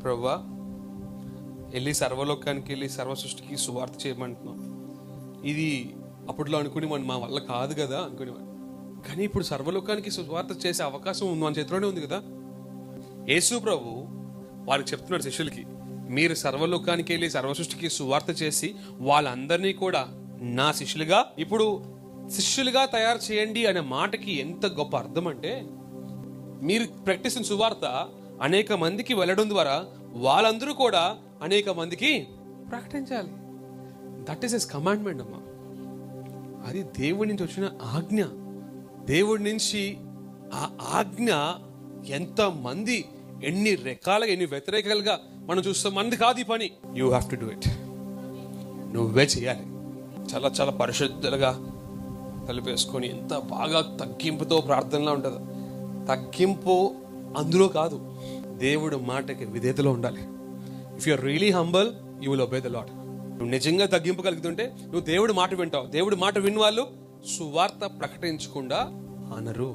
ప్రభువా, వెళ్ళి సర్వలోకానికి వెళ్ళి సర్వ సృష్టికి సువార్త చేయమంటున్నాం. ఇది అప్పట్లో అనుకుని మా వల్ల కాదు కదా అనుకునేవాడు. కానీ ఇప్పుడు సర్వలోకానికి సువార్త చేసే అవకాశం మన చేతిలోనే ఉంది కదా. యేసు ప్రభు వారికి చెప్తున్నాడు శిష్యులకి, మీరు సర్వలోకానికి వెళ్ళి సర్వ సృష్టికి సువార్త చేసి వాళ్ళందరినీ కూడా నా శిష్యులుగా, ఇప్పుడు శిష్యులుగా తయారు చేయండి అనే మాటకి ఎంత గొప్ప అర్థం అంటే, మీరు ప్రకటిస్తున్న సువార్త అనేక మందికి వెళ్ళడం ద్వారా వాళ్ళందరూ కూడా అనేక మందికి ప్రకటించాలి. దట్ ఈస్ హిస్ కమాండ్మెంట్ అమ్మా. అది దేవుడి నుంచి వచ్చిన ఆజ్ఞ. దేవుడి నుంచి ఆ ఆజ్ఞ ఎంత మంది ఎన్ని రకాలుగా ఎన్ని వ్యతిరేకాలుగా మనం చూస్తాం. మంది కాదు ఈ పని. You have to do it. నువ్వే చేయాలి. చాలా చాలా పరిశుద్ధులుగా కలిపేసుకొని ఎంత బాగా తగ్గింపుతో ప్రార్థనలా ఉంటుంది. తగ్గింపు అందులో కాదు, దేవుడు మాటకి విధేయతలో ఉండాలి. If you are really humble you will obey the Lord. నువ్వు నిజంగా తగ్గింపు కలుగుతుంటే నువ్వు దేవుడి మాట వింటావు. దేవుడి మాట విన్న వాళ్ళు సువార్త ప్రకటించకుండా అనరు.